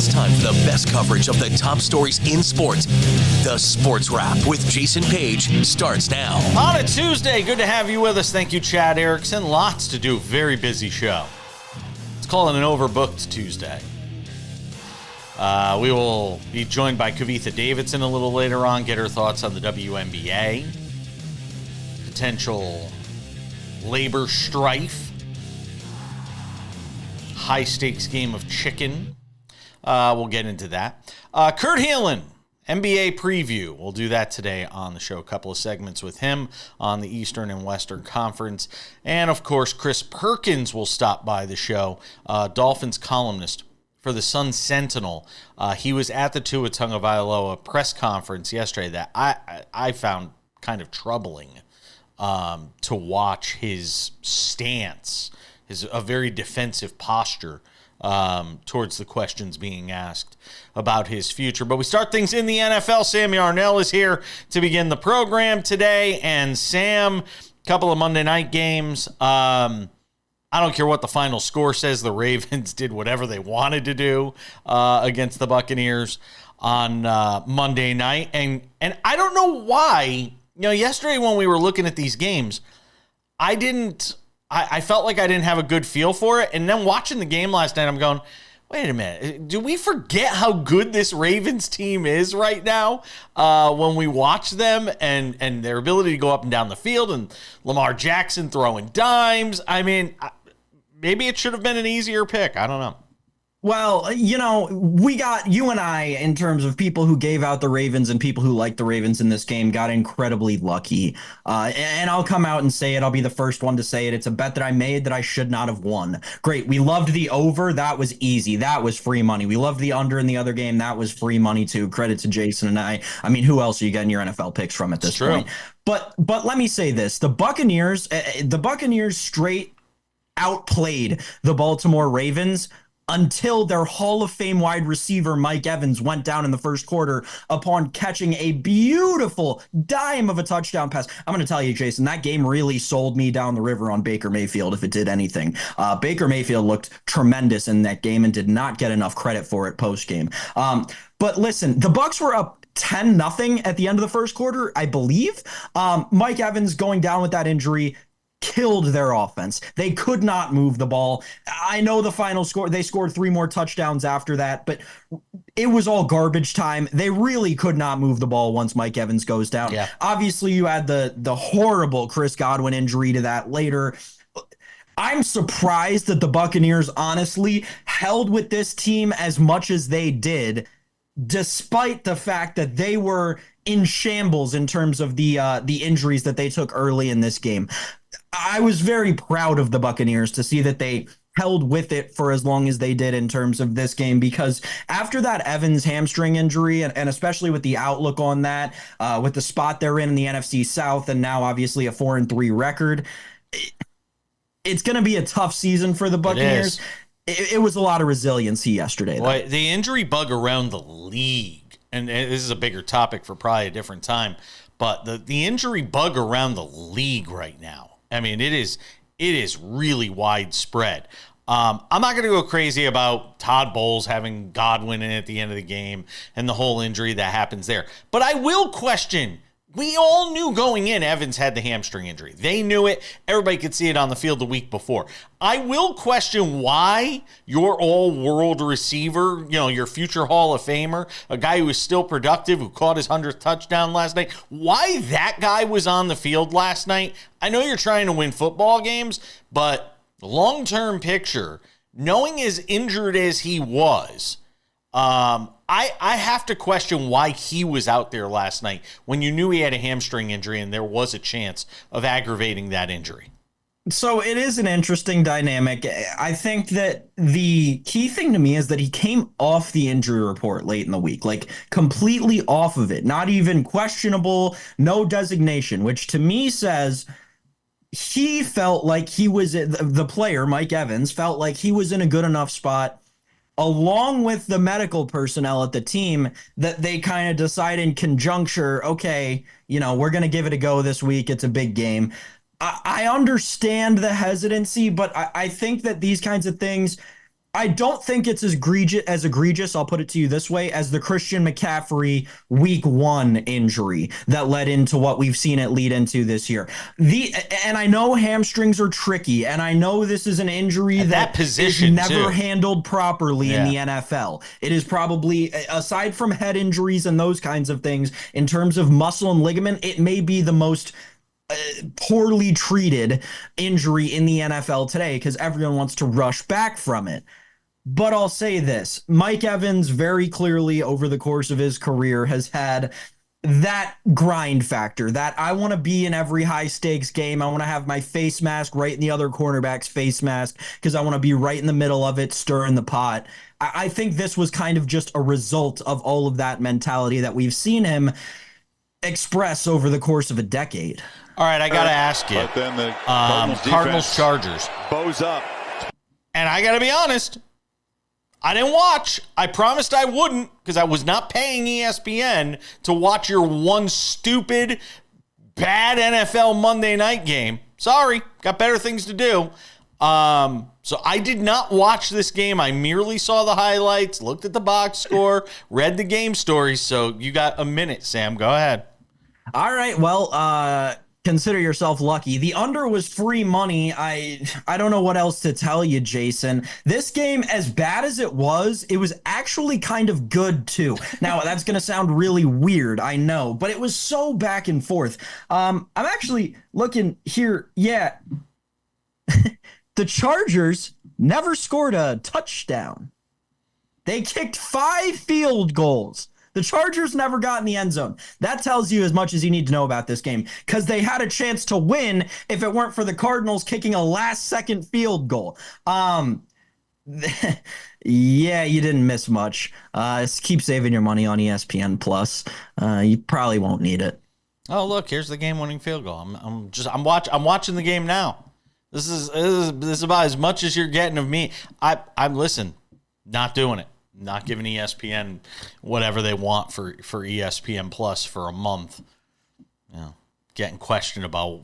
It's time for the best coverage of the top stories in sports. The Sports Wrap with Jason Page starts now. On a Tuesday, good to have you with us. Thank you, Chad Erickson. Lots to do. Very busy show. Let's call it an overbooked Tuesday. We will be joined by Kavitha Davidson a little later on, get her thoughts on the WNBA, potential labor strife, high-stakes game of chicken. We'll get into that. Kurt Helin, NBA preview. We'll do that today on the show. A couple of segments with him on the Eastern and Western Conference. And, of course, Chris Perkins will stop by the show, Dolphins columnist for the Sun Sentinel. He was at the Tua Tagovailoa press conference yesterday that I found kind of troubling to watch his stance, a very defensive posture towards the questions being asked about his future. But we start things in the NFL. Sam Yarnell is here to begin the program today. And Sam, a couple of Monday night games. I don't care what the final score says. The Ravens did whatever they wanted to do against the Buccaneers on Monday night. And I don't know why. Yesterday when we were looking at these games, I felt like I didn't have a good feel for it. And then watching the game last night, I'm going, wait a minute. Do we forget how good this Ravens team is right now when we watch them and their ability to go up and down the field and Lamar Jackson throwing dimes? I mean, maybe it should have been an easier pick. I don't know. Well, we got, you and I, in terms of people who gave out the Ravens and people who liked the Ravens in this game, got incredibly lucky. And I'll come out and say it. I'll be the first one to say it. It's a bet that I made that I should not have won. Great. We loved the over. That was easy. That was free money. We loved the under in the other game. That was free money too. Credit to Jason and I. I mean, who else are you getting your NFL picks from at this point? But let me say this. The Buccaneers straight outplayed the Baltimore Ravens until their Hall of Fame wide receiver Mike Evans went down in the first quarter upon catching a beautiful dime of a touchdown pass. I'm going to tell you, Jason, that game really sold me down the river on Baker Mayfield if it did anything. Baker Mayfield looked tremendous in that game and did not get enough credit for it post-game. But listen, the Bucs were up 10-0 at the end of the first quarter, I believe. Mike Evans going down with that injury killed their offense. They could not move the ball. I know the final score, they scored 3 more touchdowns after that, but it was all garbage time. They really could not move the ball once Mike Evans goes down. Yeah. Obviously, you had the horrible Chris Godwin injury to that later. I'm surprised that the Buccaneers honestly held with this team as much as they did, despite the fact that they were in shambles in terms of the injuries that they took early in this game. I was very proud of the Buccaneers to see that they held with it for as long as they did in terms of this game, because after that Evans hamstring injury, and especially with the outlook on that, with the spot they're in the NFC South, and now obviously a 4-3 record, it's going to be a tough season for the Buccaneers. It was a lot of resiliency yesterday. Well, the injury bug around the league, and this is a bigger topic for probably a different time, but the injury bug around the league right now, I mean, it is really widespread. I'm not going to go crazy about Todd Bowles having Godwin in at the end of the game and the whole injury that happens there. But I will question, we all knew going in Evans had the hamstring injury. They knew it. Everybody could see it on the field the week before. I will question why your all-world receiver, your future Hall of Famer, a guy who is still productive, who caught his 100th touchdown last night, why that guy was on the field last night. I know you're trying to win football games, but the long-term picture, knowing as injured as he was, I have to question why he was out there last night when you knew he had a hamstring injury and there was a chance of aggravating that injury. So it is an interesting dynamic. I think that the key thing to me is that he came off the injury report late in the week, like completely off of it, not even questionable, no designation, which to me says he felt like he was, the player, Mike Evans, felt like he was in a good enough spot, along with the medical personnel at the team, that they kind of decide in conjuncture, okay, we're going to give it a go this week. It's a big game. I understand the hesitancy, but I think that these kinds of things, I don't think it's as egregious, I'll put it to you this way, as the Christian McCaffrey week 1 injury that led into what we've seen it lead into this year. And I know hamstrings are tricky, and I know this is an injury that position is never handled properly in the NFL. It is probably, aside from head injuries and those kinds of things, in terms of muscle and ligament, it may be the most poorly treated injury in the NFL today because everyone wants to rush back from it. But I'll say this, Mike Evans very clearly over the course of his career has had that grind factor, that I want to be in every high stakes game. I want to have my face mask right in the other cornerback's face mask because I want to be right in the middle of it, stirring the pot. I think this was kind of just a result of all of that mentality that we've seen him express over the course of a decade. All right, I got to ask you. But then the Cardinals Chargers. Bows up. And I got to be honest, I didn't watch. I promised I wouldn't because I was not paying ESPN to watch your one stupid, bad NFL Monday night game. Sorry, got better things to do. So I did not watch this game. I merely saw the highlights, looked at the box score, read the game story. So you got a minute, Sam. Go ahead. All right. Well, consider yourself lucky. The under was free money. I don't know what else to tell you, Jason. This game, as bad as it was actually kind of good too. Now, that's going to sound really weird, I know, but it was so back and forth. I'm actually looking here. Yeah. The Chargers never scored a touchdown. They kicked 5 field goals. The Chargers never got in the end zone. That tells you as much as you need to know about this game because they had a chance to win if it weren't for the Cardinals kicking a last-second field goal. Yeah, you didn't miss much. Keep saving your money on ESPN Plus. You probably won't need it. Oh, look, here's the game-winning field goal. I'm watching the game now. This is about as much as you're getting of me. I'm listen, not doing it. Not giving ESPN whatever they want for ESPN Plus for a month. You know, getting questioned about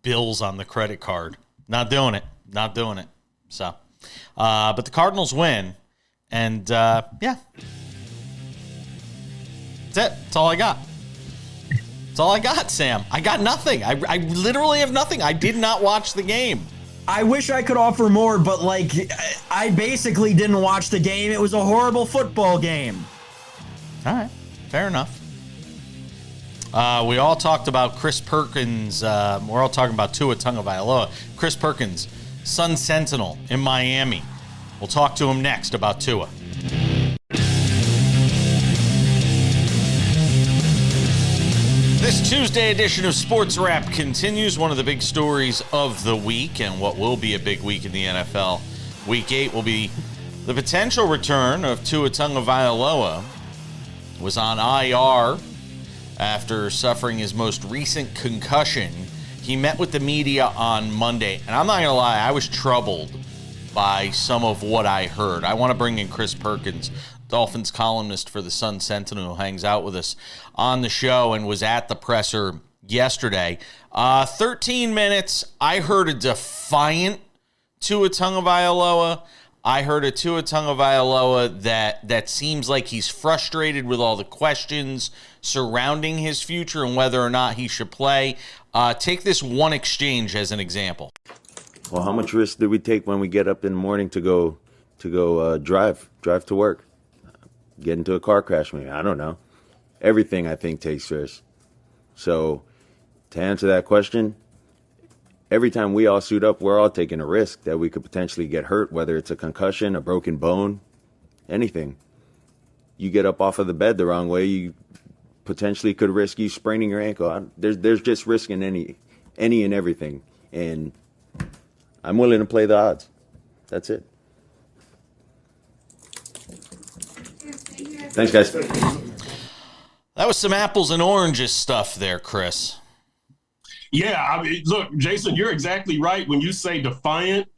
bills on the credit card. Not doing it. So, but the Cardinals win, and yeah, that's it. That's all I got. That's all I got, Sam. I got nothing. I literally have nothing. I did not watch the game. I wish I could offer more, but like I basically didn't watch the game. It was a horrible football game. All right, fair enough. We all talked about Chris Perkins. We're all talking about Tua Tagovailoa. Chris Perkins, Sun Sentinel in Miami. We'll talk to him next about Tua. This Tuesday edition of Sports Wrap continues one of the big stories of the week, and what will be a big week in the NFL. Week 8 will be the potential return of Tua Tagovailoa. Was on IR after suffering his most recent concussion. He met with the media on Monday, and I'm not going to lie, I was troubled by some of what I heard. I want to bring in Chris Perkins, Dolphins columnist for the Sun Sentinel, who hangs out with us on the show and was at the presser yesterday. 13 minutes, I heard a defiant Tua Tagovailoa. I heard a Tua Tagovailoa that seems like he's frustrated with all the questions surrounding his future and whether or not he should play. Take this one exchange as an example. Well, how much risk do we take when we get up in the morning to go drive to work? Get into a car crash, maybe. I don't know. Everything, I think, takes risk. So to answer that question, every time we all suit up, we're all taking a risk that we could potentially get hurt, whether it's a concussion, a broken bone, anything. You get up off of the bed the wrong way, you potentially could risk you spraining your ankle. There's just risk in any and everything. And I'm willing to play the odds. That's it. Thanks, guys. That was some apples and oranges stuff there, Chris. Yeah, I mean, look, Jason, you're exactly right when you say defiant,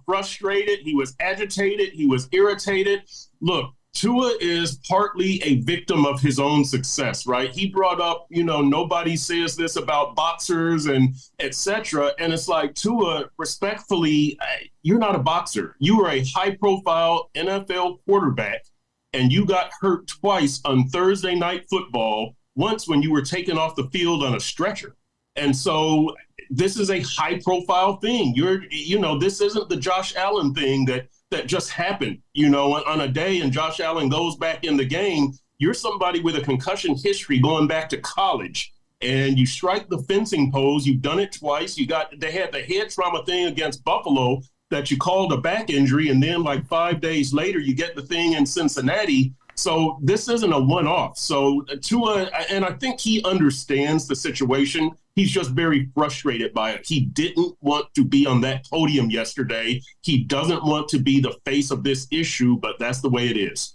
frustrated. He was agitated. He was irritated. Look, Tua is partly a victim of his own success, right? He brought up, nobody says this about boxers and et cetera. And it's like, Tua, respectfully, you're not a boxer. You are a high-profile NFL quarterback, and you got hurt twice on Thursday Night Football, once when you were taken off the field on a stretcher. And so this is a high-profile thing. This isn't the Josh Allen thing that just happened, on a day and Josh Allen goes back in the game. You're somebody with a concussion history going back to college, and you strike the fencing pose. You've done it twice. They had the head trauma thing against Buffalo that you called a back injury, and then like 5 days later, you get the thing in Cincinnati. So this isn't a one-off. So Tua, and I think he understands the situation. He's just very frustrated by it. He didn't want to be on that podium yesterday. He doesn't want to be the face of this issue, but that's the way it is.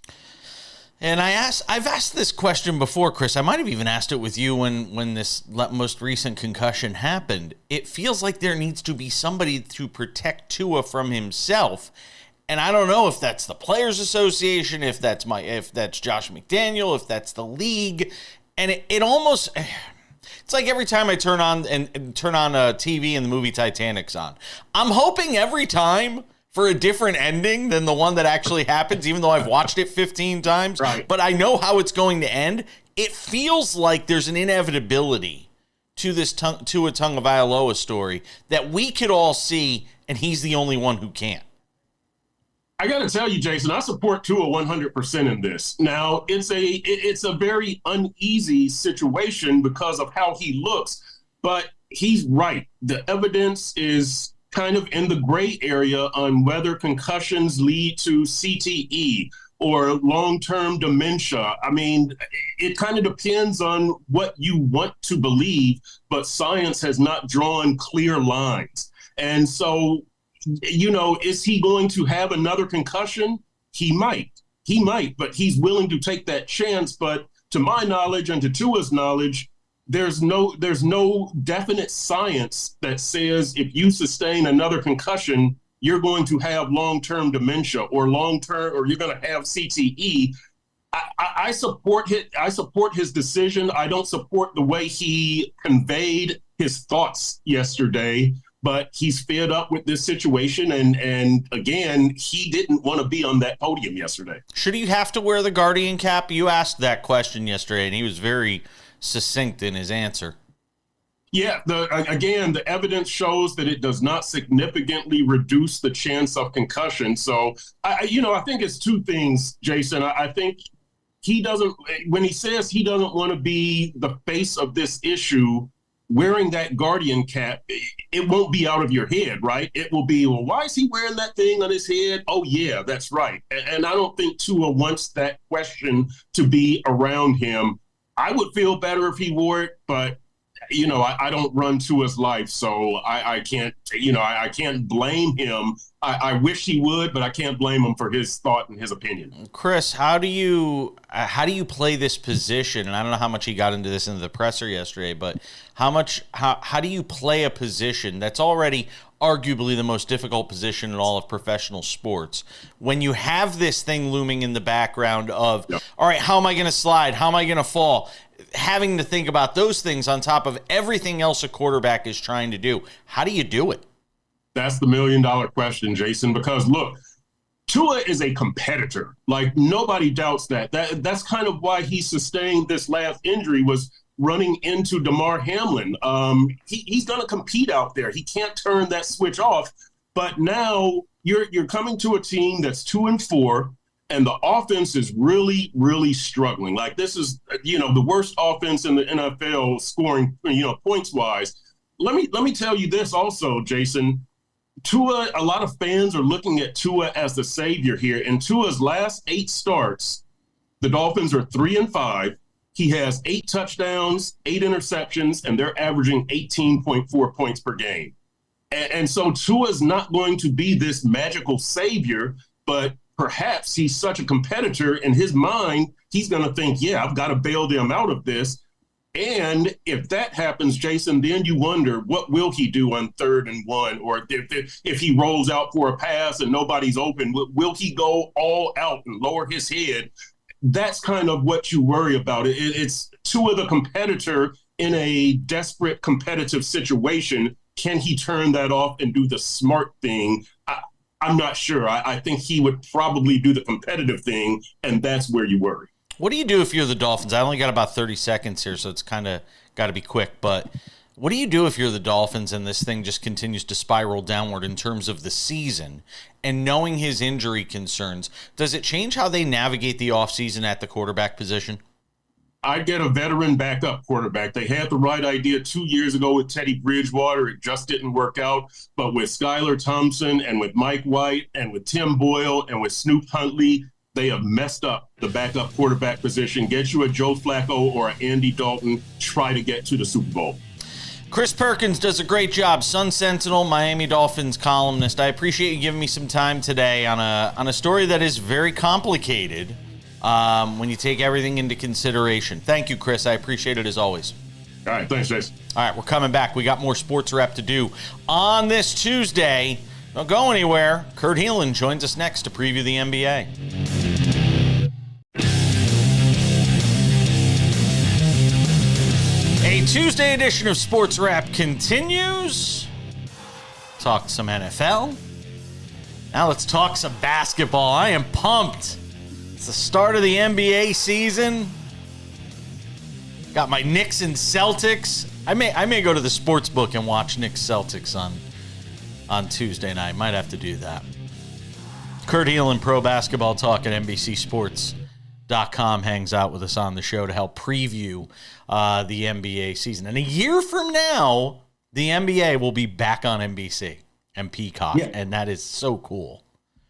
And I've asked this question before, Chris. I might have even asked it with you when this most recent concussion happened. It feels like there needs to be somebody to protect Tua from himself. And I don't know if that's the Players Association, if that's Josh McDaniel, if that's the league. And it almost, it's like every time I turn on a TV and the movie Titanic's on, I'm hoping every time for a different ending than the one that actually happens, even though I've watched it 15 times. Right. But I know how it's going to end. It feels like there's an inevitability to this Tua Tagovailoa story that we could all see, and he's the only one who can't. I got to tell you, Jason, I support Tua 100% in this. Now, it's a very uneasy situation because of how he looks, but he's right. The evidence is kind of in the gray area on whether concussions lead to CTE or long-term dementia. I mean, it kind of depends on what you want to believe, but science has not drawn clear lines. And so, is he going to have another concussion? He might, but he's willing to take that chance. But to my knowledge and to Tua's knowledge, there's no definite science that says if you sustain another concussion, you're going to have long-term dementia or you're going to have CTE. I support his decision. I don't support the way he conveyed his thoughts yesterday. But he's fed up with this situation, and again, he didn't want to be on that podium yesterday. Should he have to wear the Guardian cap? You asked that question yesterday, and he was very succinct in his answer. Yeah, the evidence shows that it does not significantly reduce the chance of concussion. So, I think it's two things, Jason. I think when he says he doesn't want to be the face of this issue, wearing that Guardian cap, it won't be out of your head, right? It will be, well, why is he wearing that thing on his head? Oh, yeah, that's right. And I don't think Tua wants that question to be around him. I would feel better if he wore it, but, I don't run Tua's life, so I can't, I can't blame him. I wish he would, but I can't blame him for his thought and his opinion. Chris, how do you play this position? And I don't know how much he got into this in the presser yesterday, but how do you play a position that's already arguably the most difficult position in all of professional sports when you have this thing looming in the background of, yep, all right, how am I going to slide? How am I going to fall? Having to think about those things on top of everything else a quarterback is trying to do. How do you do it? That's the $1 million question, Jason, because look, Tua is a competitor. Like, nobody doubts that. That's kind of why he sustained this last injury, was running into Damar Hamlin. He's going to compete out there. He can't turn that switch off. But now you're coming to a team that's 2-4, and the offense is really, really struggling. Like, this is, the worst offense in the NFL scoring, points-wise. Let me tell you this also, Jason. Tua, a lot of fans are looking at Tua as the savior here. In Tua's last 8 starts, the Dolphins are 3-5. He has 8 touchdowns, 8 interceptions, and they're averaging 18.4 points per game. And so Tua's not going to be this magical savior, but perhaps he's such a competitor in his mind, he's going to think, yeah, I've got to bail them out of this. And if that happens, Jason, then you wonder, what will he do on 3rd and 1? Or if he rolls out for a pass and nobody's open, will he go all out and lower his head? That's kind of what you worry about. It's Tua the competitor in a desperate competitive situation. Can he turn that off and do the smart thing? I'm not sure. I think he would probably do the competitive thing, and that's where you worry. What do you do if you're the Dolphins? I only got about 30 seconds here, so it's kind of got to be quick. But what do you do if you're the Dolphins and this thing just continues to spiral downward in terms of the season? And knowing his injury concerns, does it change how they navigate the offseason at the quarterback position? I'd get a veteran backup quarterback. They had the right idea 2 years ago with Teddy Bridgewater. It just didn't work out. But with Skylar Thompson and with Mike White and with Tim Boyle and with Snoop Huntley, they have messed up the backup quarterback position. Get you a Joe Flacco or an Andy Dalton. Try to get to the Super Bowl. Chris Perkins does a great job. Sun Sentinel, Miami Dolphins columnist. I appreciate you giving me some time today on a story that is very complicated when you take everything into consideration. Thank you, Chris. I appreciate it as always. All right. Thanks, Jason. All right. We're coming back. We got more sports wrap to do on this Tuesday. Don't go anywhere. Kurt Helin joins us next to preview the NBA. A Tuesday edition of Sports Wrap continues. Talk some NFL. Now let's talk some basketball. I am pumped. It's the start of the NBA season. Got my Knicks and Celtics. I may go to the sports book and watch Knicks Celtics on Tuesday night. Might have to do that. Kurt Helin, Pro Basketball Talk at NBCSports.com, hangs out with us on the show to help preview the NBA season. And a year from now, the NBA will be back on NBC and Peacock, and that is so cool.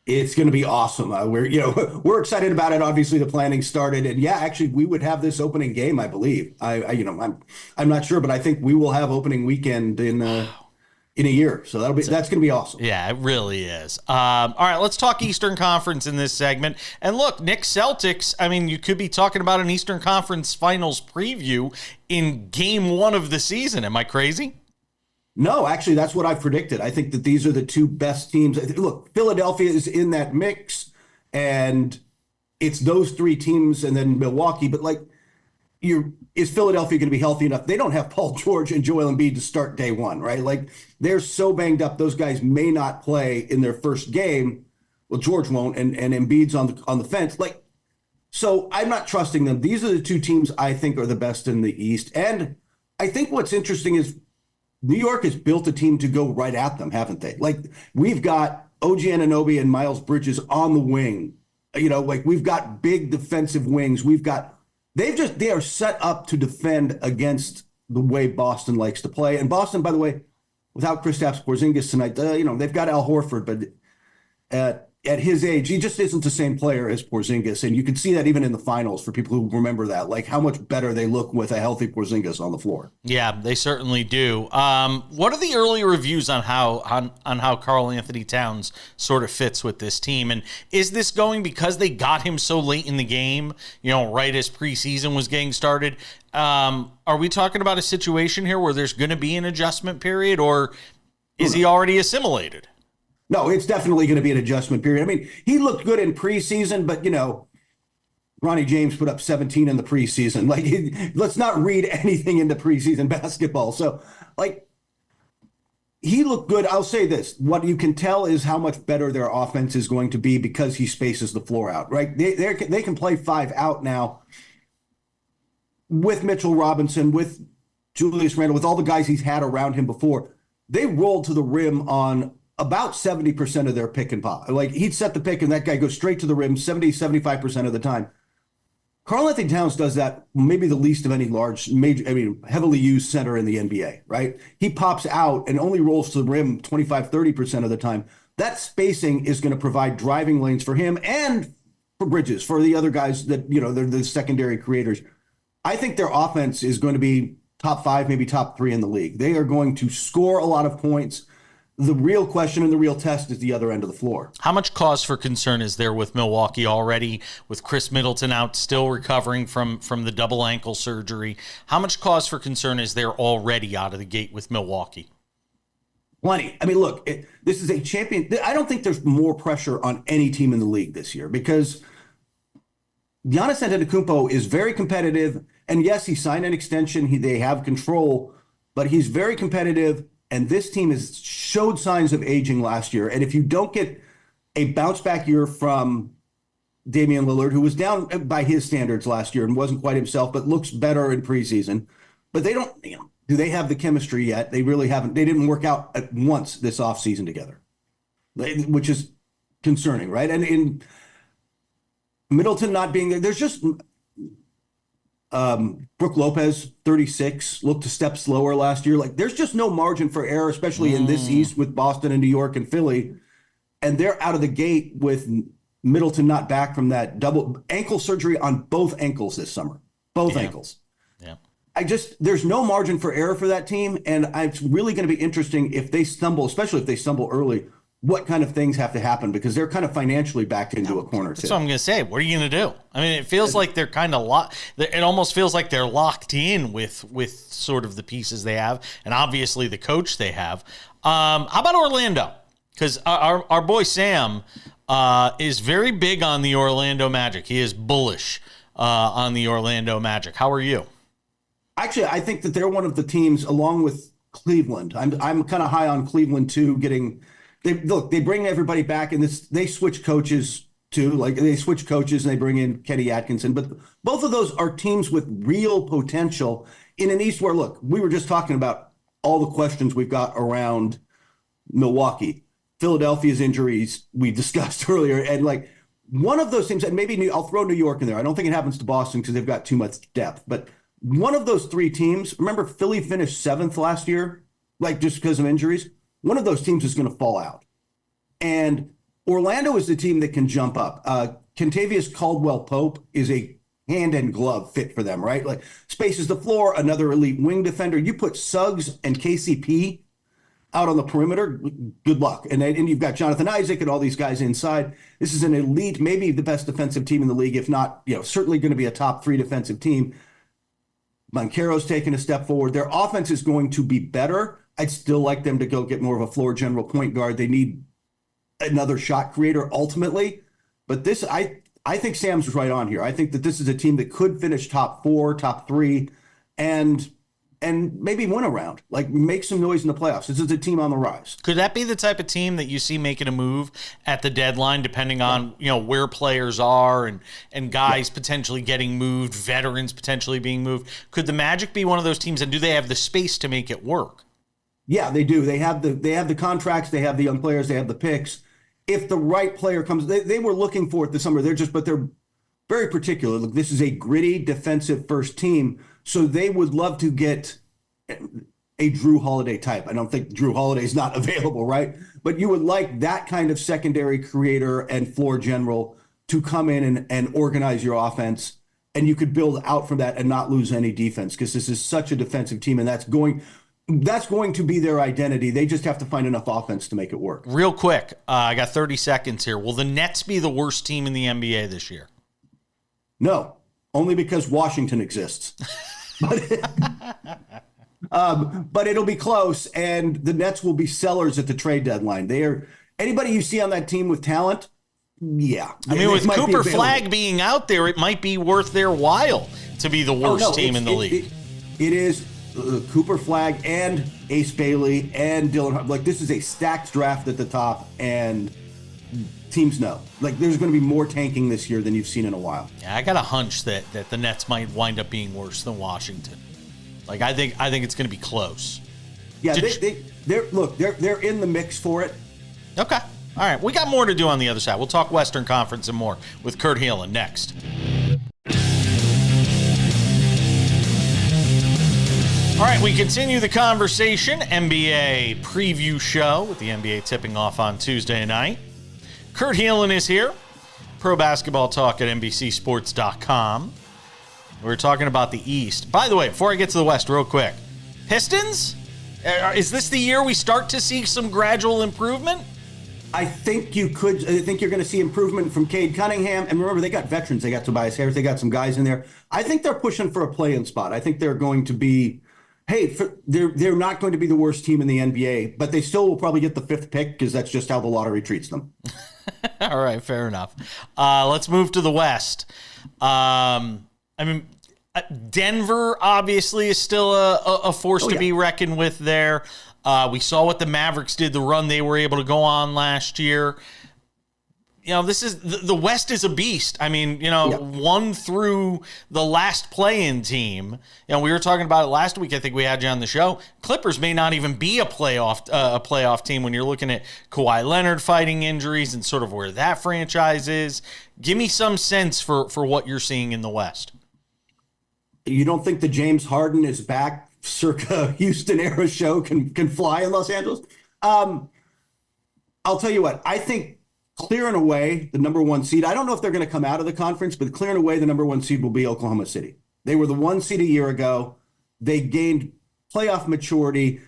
It's going to be awesome. We're excited about it. Obviously, the planning started, and actually, we would have this opening game, I believe. I'm not sure, but I think we will have opening weekend in a year. So that's going to be awesome. Yeah, it really is. All right, let's talk Eastern Conference in this segment. And look, Knicks Celtics, I mean, you could be talking about an Eastern Conference Finals preview in game 1 of the season. Am I crazy? No, actually, that's what I predicted. I think that these are the two best teams. Look, Philadelphia is in that mix, and it's those three teams and then Milwaukee. But is Philadelphia going to be healthy enough? They don't have Paul George and Joel Embiid to start day one, right? Like, they're so banged up. Those guys may not play in their first game. Well, George won't, and Embiid's on the fence. So I'm not trusting them. These are the two teams I think are the best in the East. And I think what's interesting is New York has built a team to go right at them, haven't they? We've got OG Anunoby and Miles Bridges on the wing. We've got big defensive wings. They are set up to defend against the way Boston likes to play. And Boston, by the way, without Kristaps Porzingis tonight, they've got Al Horford, but at his age, he just isn't the same player as Porzingis. And you can see that even in the finals for people who remember that, how much better they look with a healthy Porzingis on the floor. Yeah, they certainly do. What are the early reviews on how Karl Anthony Towns sort of fits with this team? And is this going because they got him so late in the game, right as preseason was getting started? Are we talking about a situation here where there's going to be an adjustment period, or is he already assimilated? No, it's definitely going to be an adjustment period. I mean, he looked good in preseason, but, Ronnie James put up 17 in the preseason. Let's not read anything into preseason basketball. So, he looked good. I'll say this. What you can tell is how much better their offense is going to be because he spaces the floor out, right? They can play 5 out now with Mitchell Robinson, with Julius Randle, with all the guys he's had around him before. They rolled to the rim on about 70% of their pick and pop. He'd set the pick and that guy goes straight to the rim 75% of the time. Karl Anthony Towns does that maybe the least of any heavily used center in the NBA, right? He pops out and only rolls to the rim 25-30% of the time. That spacing is going to provide driving lanes for him and for Bridges, for the other guys that, they're the secondary creators. I think their offense is going to be top 5, maybe top 3 in the league. They are going to score a lot of points. the real question and the real test is the other end of the floor. How much cause for concern is there with Milwaukee already, with Chris Middleton out still recovering from the double ankle surgery? How much cause for concern is there already out of the gate with Milwaukee? Plenty. I mean, look, this is a champion. I don't think there's more pressure on any team in the league this year because Giannis Antetokounmpo is very competitive. And yes, he signed an extension. They have control, but he's very competitive. And this team has showed signs of aging last year. And if you don't get a bounce back year from Damian Lillard, who was down by his standards last year and wasn't quite himself, but looks better in preseason, but they don't, do they have the chemistry yet? They really haven't. They didn't work out at once this offseason together, which is concerning, right? And in Middleton not being there, there's just Brooke Lopez, 36, looked a step slower last year. Like, there's just no margin for error, especially in this East with Boston and New York and Philly. And they're out of the gate with Middleton not back from that double ankle surgery on both ankles this summer. Both ankles. Yeah. There's no margin for error for that team. And it's really going to be interesting if they stumble, especially if they stumble early, what kind of things have to happen because they're kind of financially backed into a corner. That's what I'm going to say. What are you going to do? I mean, it feels like they're kind of locked. It almost feels like they're locked in with sort of the pieces they have and obviously the coach they have. How about Orlando? Because our boy Sam is very big on the Orlando Magic. He is bullish on the Orlando Magic. How are you? Actually, I think that they're one of the teams along with Cleveland. I'm kind of high on Cleveland too, they bring everybody back and they switch coaches too. Like they switch coaches and they bring in Kenny Atkinson. But both of those are teams with real potential in an East where, look, we were just talking about all the questions we've got around Milwaukee, Philadelphia's injuries we discussed earlier. And like one of those teams, and maybe I'll throw New York in there. I don't think it happens to Boston because they've got too much depth. But one of those three teams, remember Philly finished 7th last year, like just because of injuries? One of those teams is going to fall out. And Orlando is the team that can jump up. Kentavious Caldwell-Pope is a hand and glove fit for them, right? Like spaces the floor, another elite wing defender. You put Suggs and KCP out on the perimeter, good luck. And you've got Jonathan Isaac and all these guys inside. This is an elite, maybe the best defensive team in the league, if not, certainly going to be a top 3 defensive team. Banchero's taken a step forward. Their offense is going to be better. I'd still like them to go get more of a floor general point guard. They need another shot creator ultimately. But this, I think Sam's right on here. I think that this is a team that could finish top 4, top 3, and maybe win a round, like make some noise in the playoffs. This is a team on the rise. Could that be the type of team that you see making a move at the deadline, depending on where players are and guys potentially getting moved, veterans potentially being moved? Could the Magic be one of those teams, and do they have the space to make it work? Yeah, they do. They have the contracts, they have the young players, they have the picks. If the right player comes, they were looking for it this summer. But they're very particular. Look, this is a gritty defensive first team, so they would love to get a Drew Holiday type. I don't think Drew Holiday is not available, right? But you would like that kind of secondary creator and floor general to come in and organize your offense, and you could build out from that and not lose any defense because this is such a defensive team, and that's going to be their identity. They just have to find enough offense to make it work. Real quick, I got 30 seconds here. Will the Nets be the worst team in the NBA this year? No, only because Washington exists. But it'll be close, and the Nets will be sellers at the trade deadline. Anybody you see on that team with talent, yeah. I mean, with Cooper Flagg being out there, it might be worth their while to be the worst team in the league. It is Cooper Flagg and Ace Bailey and Dylan. Like, this is a stacked draft at the top, and teams know. Like, there's going to be more tanking this year than you've seen in a while. Yeah, I got a hunch that the Nets might wind up being worse than Washington. Like, I think it's going to be close. Yeah, they're in the mix for it. Okay. All right. We got more to do on the other side. We'll talk Western Conference and more with Kurt Helin next. All right, we continue the conversation. NBA preview show with the NBA tipping off on Tuesday night. Kurt Helin is here. Pro basketball talk at NBCSports.com. We're talking about the East. By the way, before I get to the West real quick, Pistons, Is this the year we start to see some gradual improvement? I think you could. I think you're going to see improvement from Cade Cunningham. And remember, they got veterans. They got Tobias Harris. They got some guys in there. I think they're pushing for a play-in spot. I think they're going to be, they're not going to be the worst team in the NBA, but they still will probably get the 5th pick because that's just how the lottery treats them. All right, fair enough. Let's move to the West. Denver obviously is still a force to be reckoned with there. We saw what the Mavericks did, the run they were able to go on last year. This is the West is a beast. One through the last play-in team. We were talking about it last week. I think we had you on the show. Clippers may not even be a playoff team when you're looking at Kawhi Leonard fighting injuries and sort of where that franchise is. Give me some sense for what you're seeing in the West. You don't think the James Harden is back circa Houston era show can fly in Los Angeles? I'll tell you what, I think clearing away the number 1 seed, I don't know if they're going to come out of the conference, but clearing away the number 1 seed will be Oklahoma City. They were the 1 seed a year ago. They gained playoff maturity.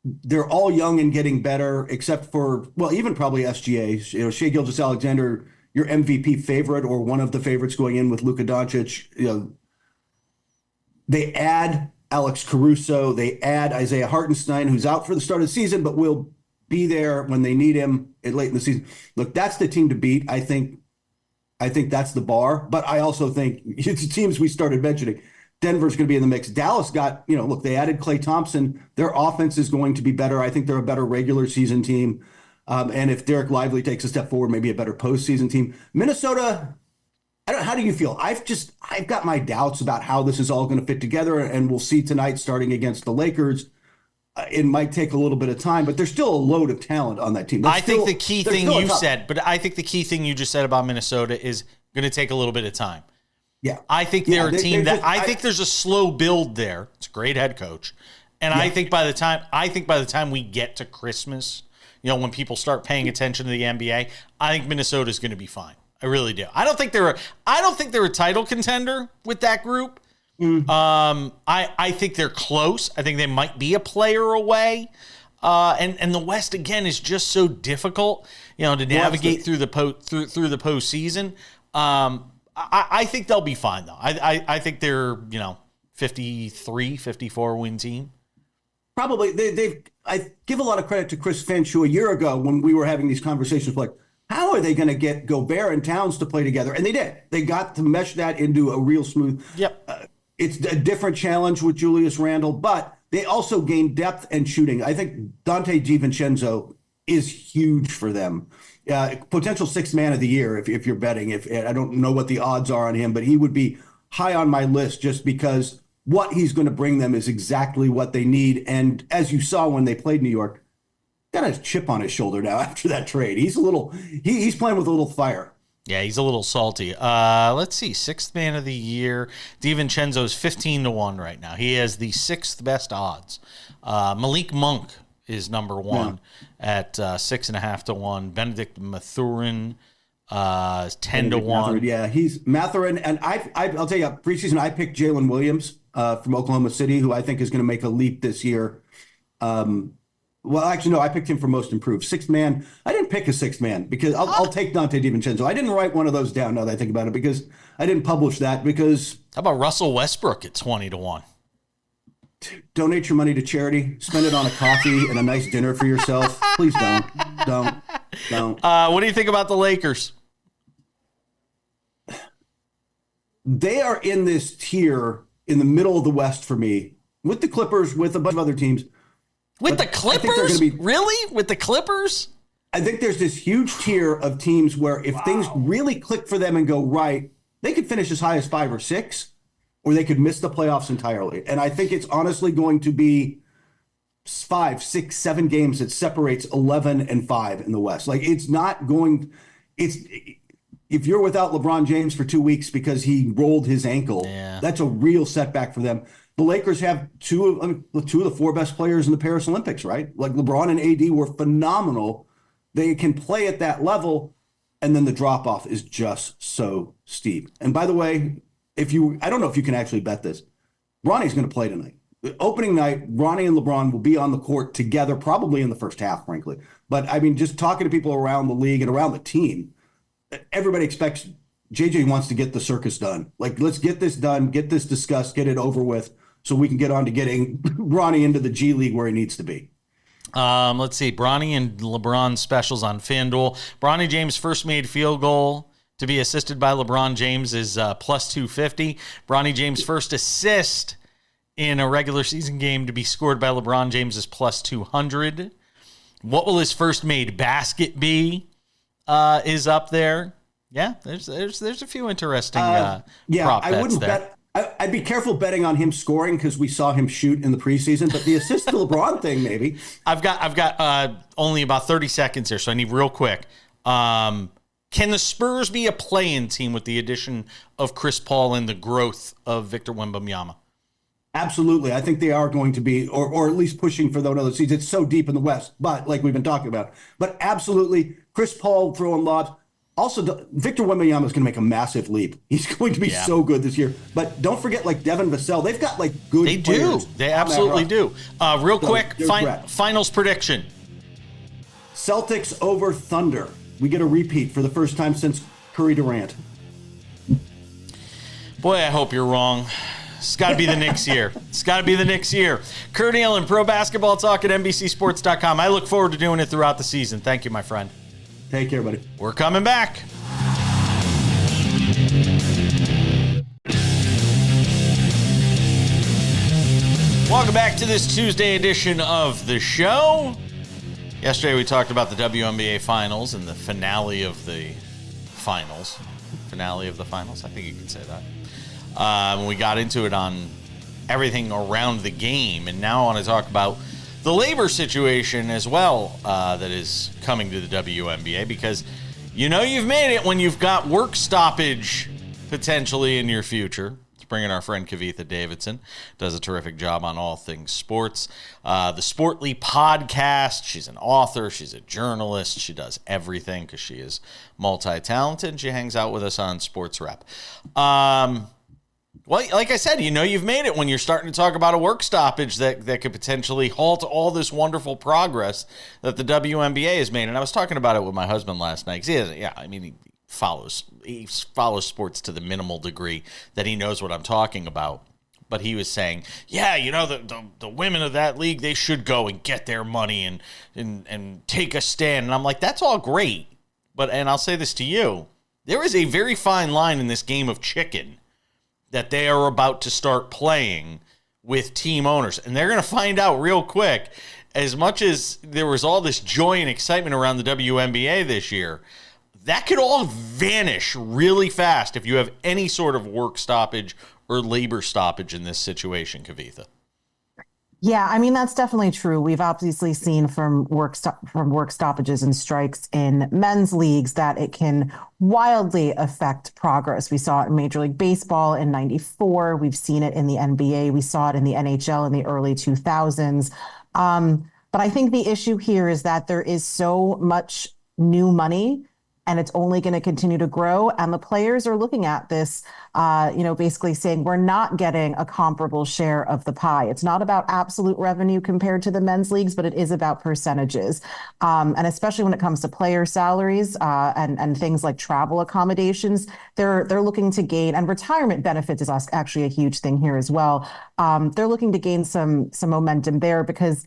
They're all young and getting better, except for, even probably SGA. Shai Gilgeous-Alexander, your MVP favorite or one of the favorites going in with Luka Doncic. They add Alex Caruso. They add Isaiah Hartenstein, who's out for the start of the season, but will be there when they need him late in the season. Look, that's the team to beat. I think that's the bar. But I also think it's the teams we started mentioning. Denver's going to be in the mix. Dallas got, they added Klay Thompson. Their offense is going to be better. I think they're a better regular season team. And if Derek Lively takes a step forward, maybe a better postseason team. Minnesota, how do you feel? I've got my doubts about how this is all going to fit together, and we'll see tonight starting against the Lakers. It might take a little bit of time, but there's still a load of talent on that team. I think the key thing you said, but I think the key thing you just said about Minnesota is going to take a little bit of time. Yeah. I think they're a team I think there's a slow build there. It's a great head coach. And I think by the time we get to Christmas, when people start paying attention to the NBA, I think Minnesota is going to be fine. I really do. I don't think they're a title contender with that group. I think they're close. I think they might be a player away. And the West again is just so difficult, to navigate through the postseason. I think they'll be fine though. I think they're 53, 54 win team. Probably I give a lot of credit to Chris Finch, who a year ago when we were having these conversations, like, how are they going to get Gobert and Towns to play together? And they did. They got to mesh that into a real smooth. Yep. It's a different challenge with Julius Randle, but they also gained depth and shooting. I think Dante DiVincenzo is huge for them. Potential 6th man of the year if you're betting. I don't know what the odds are on him, but he would be high on my list just because what he's going to bring them is exactly what they need. And as you saw when they played New York, got a chip on his shoulder now after that trade. He's he's playing with a little fire. Yeah, he's a little salty. Let's see, 6th man of the year. DiVincenzo's 15-1 right now. He has the 6th best odds. Malik Monk is number 1 at 6.5-1. Benedict Mathurin 10-1. Yeah, he's Mathurin, and I'll tell you, preseason I picked Jalen Williams from Oklahoma City, who I think is going to make a leap this year. Well, actually, no, I picked him for most improved. 6th man. I didn't pick a 6th man because I'll take Dante DiVincenzo. I didn't write one of those down now that I think about it because I didn't publish that because. How about Russell Westbrook at 20-1? Donate your money to charity. Spend it on a coffee and a nice dinner for yourself. Please don't. What do you think about the Lakers? They are in this tier in the middle of the West for me with the Clippers, with a bunch of other teams. With the Clippers? Really? With the Clippers? I think there's this huge tier of teams where if things really click for them and go right, they could finish as high as 5 or 6, or they could miss the playoffs entirely. And I think it's honestly going to be 5, 6, 7 games that separates 11 and 5 in the West. Like if you're without LeBron James for 2 weeks because he rolled his ankle, that's a real setback for them. The Lakers have two of the 4 best players in the Paris Olympics, right? Like LeBron and AD were phenomenal. They can play at that level, and then the drop-off is just so steep. And by the way, I don't know if you can actually bet this. Bronny's going to play tonight. Opening night, Bronny and LeBron will be on the court together, probably in the first half, frankly. But I mean, just talking to people around the league and around the team, everybody expects JJ wants to get the circus done. Like, let's get this done, get this discussed, get it over with, so we can get on to getting Bronny into the G League where he needs to be. Let's see. Bronny and LeBron specials on FanDuel. Bronny James' first made field goal to be assisted by LeBron James is plus 250. Bronny James' first assist in a regular season game to be scored by LeBron James is plus 200. What will his first made basket be? Is up there. Yeah, there's a few interesting prop I bets wouldn't there. bet. I'd be careful betting on him scoring because we saw him shoot in the preseason. But the assist to LeBron thing, maybe. I've got only about 30 seconds here, so I need real quick. Can the Spurs be a play-in team with the addition of Chris Paul and the growth of Victor Wembanyama? Absolutely. I think they are going to be, or at least pushing for those other seeds. It's so deep in the West, but like we've been talking about. But absolutely, Chris Paul throwing lobs. Also, Victor Wembanyama is going to make a massive leap. He's going to be so good this year. But don't forget, like, Devin Vassell. They've got, like, good They players. do. They absolutely do. Real quick, Brett. finals prediction. Celtics over Thunder. We get a repeat for the first time since Curry Durant. Boy, I hope you're wrong. It's got to be the Knicks year. It's got to be the Knicks year. Kurt Helin, Pro Basketball Talk at NBCSports.com. I look forward to doing it throughout the season. Thank you, my friend. Take care, buddy. We're coming back. Welcome back to this Tuesday edition of the show. Yesterday we talked about the WNBA Finals and the finale of the finals. Finale of the finals? I think you can say that. We got into it on everything around the game, and now I want to talk about the labor situation as well that is coming to the WNBA, because you know you've made it when you've got work stoppage potentially in your future. Let's bring in our friend Kavitha Davidson. Does a terrific job on all things sports. The Sportly podcast. She's an author. She's a journalist. She does everything because she is multi-talented. She hangs out with us on SportsWrap. Well, like I said, you know you've made it when you're starting to talk about a work stoppage that could potentially halt all this wonderful progress that the WNBA has made. And I was talking about it with my husband last night. He follows sports to the minimal degree that he knows what I'm talking about. But he was saying, the women of that league, they should go and get their money and take a stand. And I'm like, that's all great. And I'll say this to you, there is a very fine line in this game of chicken that they are about to start playing with team owners. And they're going to find out real quick, as much as there was all this joy and excitement around the WNBA this year, that could all vanish really fast if you have any sort of work stoppage or labor stoppage in this situation, Kavitha. Yeah, I mean, that's definitely true. We've obviously seen from work stoppages and strikes in men's leagues that it can wildly affect progress. We saw it in Major League Baseball in '94. We've seen it in the NBA. We saw it in the NHL in the early 2000s. But I think the issue here is that there is so much new money, and it's only going to continue to grow. And the players are looking at this, basically saying we're not getting a comparable share of the pie. It's not about absolute revenue compared to the men's leagues, but it is about percentages. And especially when it comes to player salaries and things like travel accommodations, they're looking to gain, and retirement benefits is actually a huge thing here as well. They're looking to gain some momentum there because,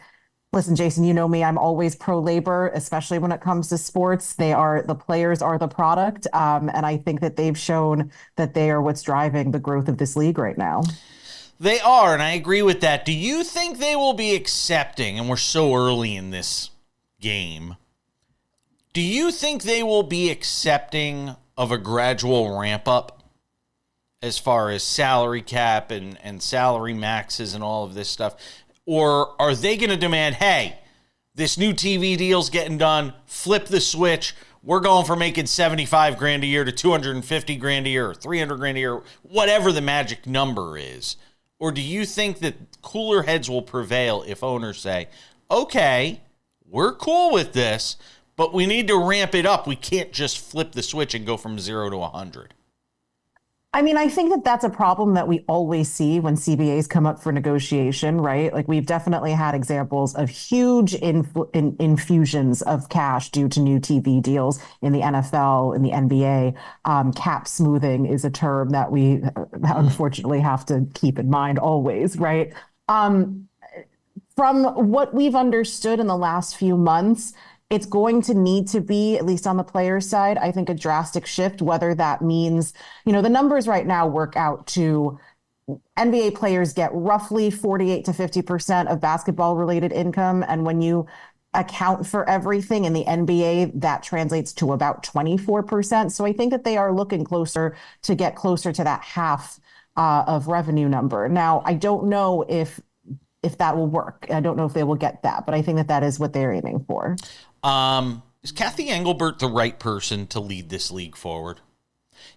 listen, Jason, you know me, I'm always pro-labor, especially when it comes to sports. The players are the product. And I think that they've shown that they are what's driving the growth of this league right now. They are, and I agree with that. Do you think they will be accepting, and we're so early in this game, do you think they will be accepting of a gradual ramp up as far as salary cap and salary maxes and all of this stuff? Or are they going to demand, hey, this new TV deal's getting done, flip the switch, we're going from making $75,000 a year to $250,000 a year or $300,000 a year, whatever the magic number is? Or do you think that cooler heads will prevail if owners say, okay, we're cool with this, but we need to ramp it up. We can't just flip the switch and go from 0 to 100. I mean, I think that that's a problem that we always see when CBAs come up for negotiation, right? Like we've definitely had examples of huge infusions of cash due to new TV deals in the NFL, in the NBA. Cap smoothing is a term that we unfortunately have to keep in mind always, right? From what we've understood in the last few months, it's going to need to be, at least on the players' side, I think a drastic shift, whether that means, the numbers right now work out to NBA players get roughly 48 to 50% of basketball related income. And when you account for everything in the NBA, that translates to about 24%. So I think that they are looking closer to get closer to that half of revenue number. Now, I don't know if that will work. I don't know if they will get that, but I think that that is what they're aiming for. Is Kathy Engelbert the right person to lead this league forward?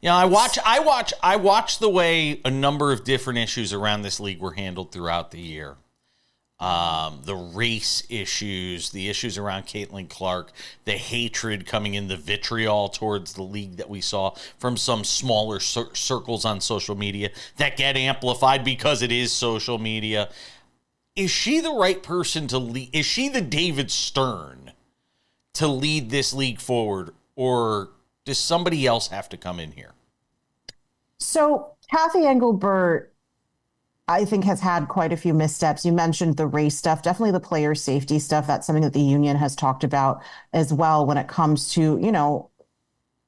I watch the way a number of different issues around this league were handled throughout the year. The race issues, the issues around Caitlin Clark, the hatred coming in, the vitriol towards the league that we saw from some smaller circles on social media that get amplified because it is social media. Is she the right person to lead? Is she the David Stern to lead this league forward, or does somebody else have to come in here? So Kathy Engelbert, I think, has had quite a few missteps. You mentioned the race stuff, definitely the player safety stuff. That's something that the union has talked about as well when it comes to,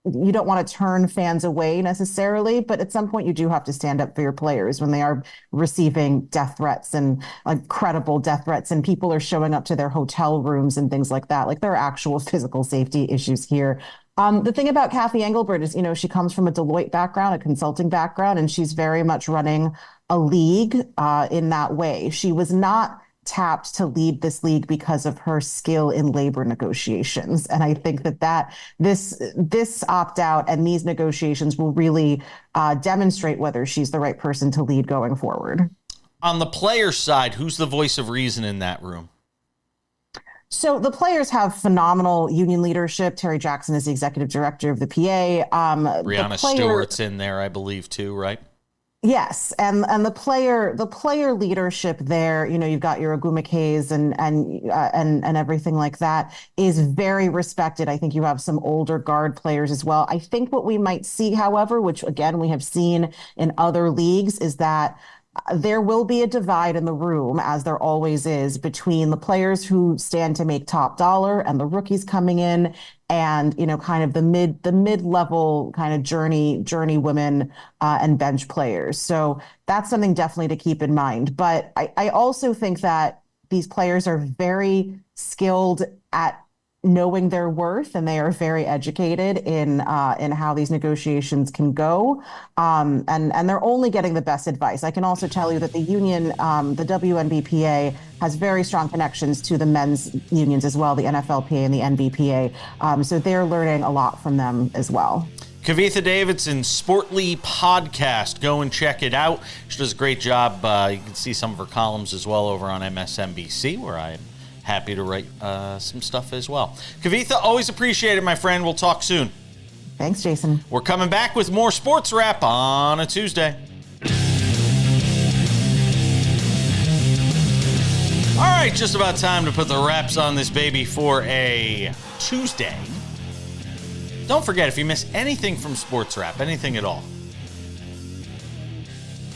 you don't want to turn fans away necessarily, but at some point you do have to stand up for your players when they are receiving death threats and credible death threats, and people are showing up to their hotel rooms and things like that. Like, there are actual physical safety issues here. The thing about Kathy Engelbert is, she comes from a Deloitte background, a consulting background, and she's very much running a league in that way. She was not tapped to lead this league because of her skill in labor negotiations. And I think that this opt-out and these negotiations will really demonstrate whether she's the right person to lead going forward. On the player side, who's the voice of reason in that room? So the players have phenomenal union leadership. Terry Jackson is the executive director of the PA. Brianna Stewart's in there, I believe, too, right? Yes, and the player leadership there, you've got your Ogumekes and everything like that is very respected. I think you have some older guard players as well. I think what we might see, however, which again we have seen in other leagues, is that there will be a divide in the room, as there always is, between the players who stand to make top dollar and the rookies coming in, and kind of the mid-level kind of journey women and bench players. So that's something definitely to keep in mind. But I also think that these players are very skilled at knowing their worth, and they are very educated in how these negotiations can go, and they're only getting the best advice. I can also tell you that the union, the WNBPA, has very strong connections to the men's unions as well, the NFLPA and the NBPA, so they're learning a lot from them as well. Kavitha Davidson, Sportly podcast. Go and check it out. She does a great job. You can see some of her columns as well over on MSNBC, where I am happy to write some stuff as well. Kavitha, always appreciate it, my friend. We'll talk soon. Thanks, Jason. We're coming back with more Sports Wrap on a Tuesday. All right, just about time to put the wraps on this baby for a Tuesday. Don't forget, if you miss anything from Sports Wrap, anything at all,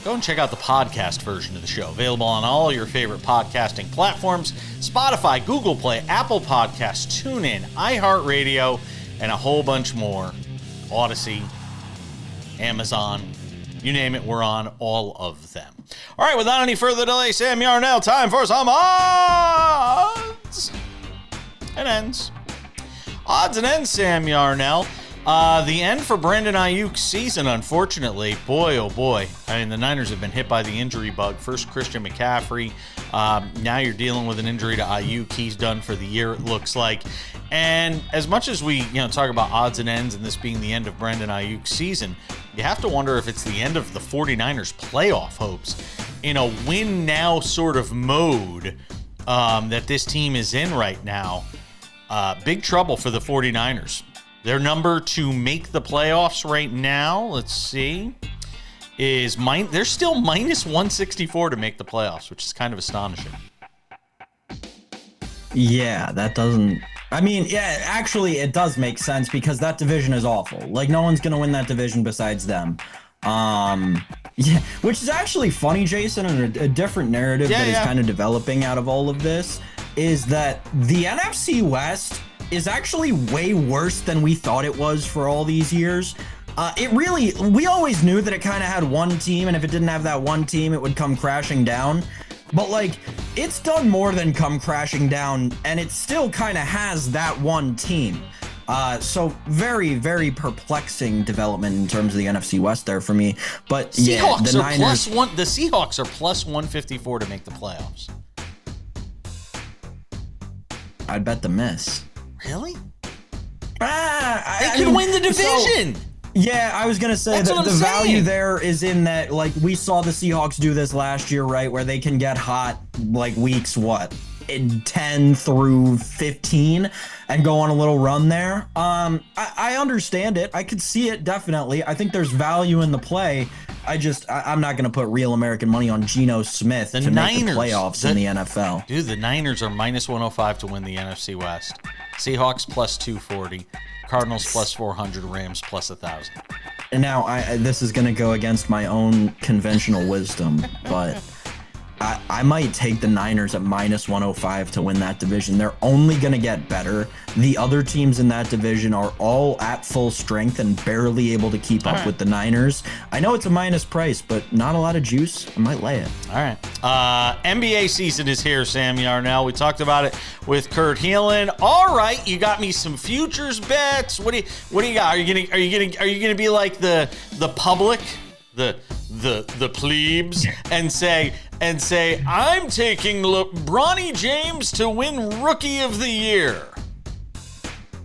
go and check out the podcast version of the show. Available on all your favorite podcasting platforms: Spotify, Google Play, Apple Podcasts, TuneIn, iHeartRadio, and a whole bunch more. Odyssey, Amazon, you name it, we're on all of them. All right, without any further delay, Sam Yarnell, time for some odds and ends. Odds and ends, Sam Yarnell. The end for Brandon Ayuk's season, unfortunately. Boy, oh boy. I mean, the Niners have been hit by the injury bug. First, Christian McCaffrey. Now you're dealing with an injury to Ayuk. He's done for the year, it looks like. And as much as we talk about odds and ends and this being the end of Brandon Ayuk's season, you have to wonder if it's the end of the 49ers playoff hopes. In a win-now sort of mode that this team is in right now, big trouble for the 49ers. Their number to make the playoffs right now, let's see. they're still minus 164 to make the playoffs, which is kind of astonishing. Yeah, that doesn't. I mean, yeah, actually, it does make sense because that division is awful. Like, no one's gonna win that division besides them. Yeah, which is actually funny, Jason, and a different narrative that is kind of developing out of all of this is that the NFC West is actually way worse than we thought it was for all these years. We always knew that it kind of had one team, and if it didn't have that one team, it would come crashing down. But, like, it's done more than come crashing down, and it still kind of has that one team. So very, very perplexing development in terms of the NFC West there for me. But Seahawks the are Niners, the Seahawks are plus 154 to make the playoffs. I'd bet the miss. Really? They could win the division. Yeah, I was going to say that the value there is in that, like, we saw the Seahawks do this last year, right, where they can get hot, like, weeks, in 10 through 15 and go on a little run there. I understand it. I could see it, definitely. I think there's value in the play. I'm not going to put real American money on Geno Smith to make the playoffs in the NFL. Dude, the Niners are minus 105 to win the NFC West. Seahawks plus 240. Cardinals plus 400, Rams plus 1,000. And now this is going to go against my own conventional wisdom, but I might take the Niners at minus 105 to win that division. They're only going to get better. The other teams in that division are all at full strength and barely able to keep up with the Niners. I know it's a minus price, but not a lot of juice. I might lay it. All right. NBA season is here, Sam Yarnell. We talked about it with Kurt Helin. All right, you got me some futures bets. What do you got? Are you gonna be like the public, the plebes, and say I'm taking Bronny James to win Rookie of the Year?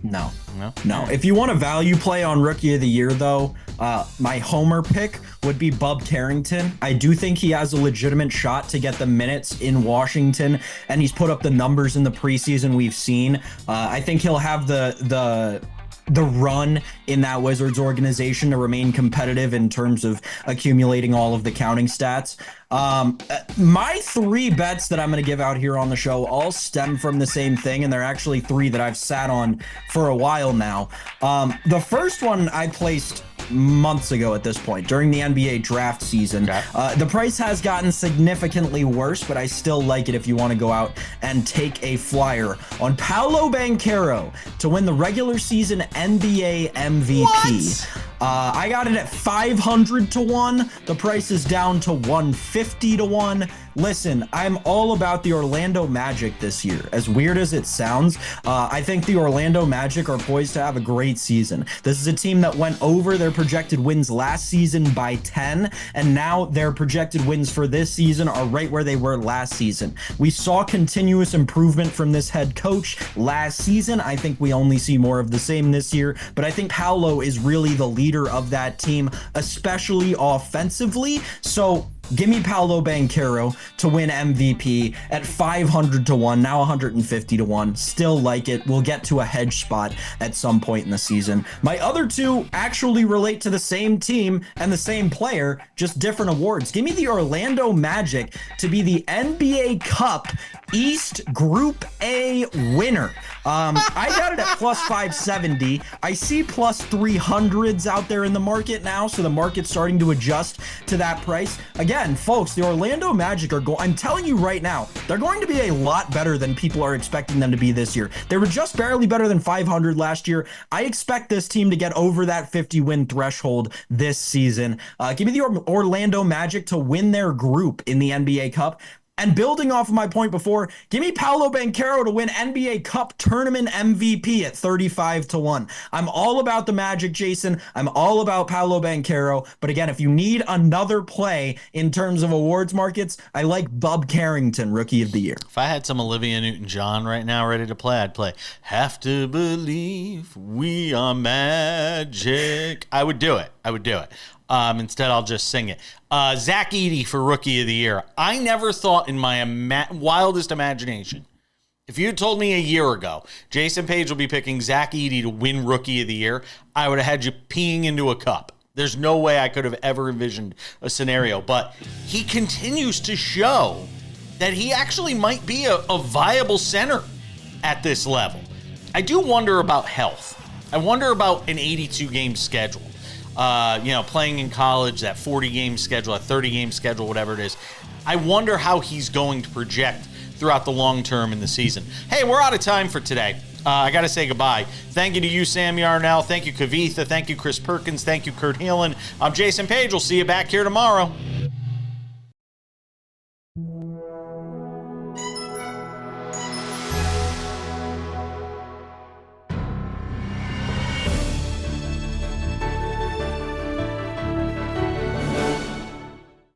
No. If you want a value play on Rookie of the Year, though, my homer pick would be Bub Carrington. I do think he has a legitimate shot to get the minutes in Washington, and he's put up the numbers in the preseason we've seen. I think he'll have the run in that Wizards organization to remain competitive in terms of accumulating all of the counting stats. My three bets that I'm going to give out here on the show all stem from the same thing, and they're actually three that I've sat on for a while now. The first one I placed months ago at this point during the NBA draft season. The price has gotten significantly worse, but I still like it if you want to go out and take a flyer on Paolo Banchero to win the regular season NBA MVP. I got it at 500 to 1. The price is down to 150 to 1. Listen, I'm all about the Orlando Magic this year. As weird as it sounds, I think the Orlando Magic are poised to have a great season. This is a team that went over their projected wins last season by 10, and now their projected wins for this season are right where they were last season. We saw continuous improvement from this head coach last season. I think we only see more of the same this year, but I think Paolo is really the leader of that team, especially offensively. So give me Paolo Banchero to win MVP at 500 to 1, now 150 to 1. Still like it. We'll get to a hedge spot at some point in the season. My other two actually relate to the same team and the same player, just different awards. Give me the Orlando Magic to be the NBA Cup East Group A winner. I got it at plus 570. I see plus 300s out there in the market now, so the market's starting to adjust to that price. Again, folks, the Orlando Magic are I'm telling you right now, they're going to be a lot better than people are expecting them to be this year. They were just barely better than 500 last year. I expect this team to get over that 50-win threshold this season. Give me the Orlando Magic to win their group in the NBA Cup. And building off of my point before, give me Paolo Banchero to win NBA Cup Tournament MVP at 35 to 1. I'm all about the Magic, Jason. I'm all about Paolo Banchero. But again, if you need another play in terms of awards markets, I like Bub Carrington, Rookie of the Year. If I had some Olivia Newton-John right now ready to play, I'd play Have to Believe We Are Magic. I would do it. Instead, I'll just sing it. Zach Edey for Rookie of the Year. I never thought in my wildest imagination, if you had told me a year ago, Jason Page will be picking Zach Edey to win Rookie of the Year, I would have had you peeing into a cup. There's no way I could have ever envisioned a scenario, but he continues to show that he actually might be a viable center at this level. I do wonder about health. I wonder about an 82-game schedule. Playing in college, that 40-game schedule, a 30-game schedule, whatever it is. I wonder how he's going to project throughout the long term in the season. Hey, we're out of time for today. I got to say goodbye. Thank you to you, Sam Yarnell. Thank you, Kavitha. Thank you, Chris Perkins. Thank you, Kurt Helin. I'm Jason Page. We'll see you back here tomorrow.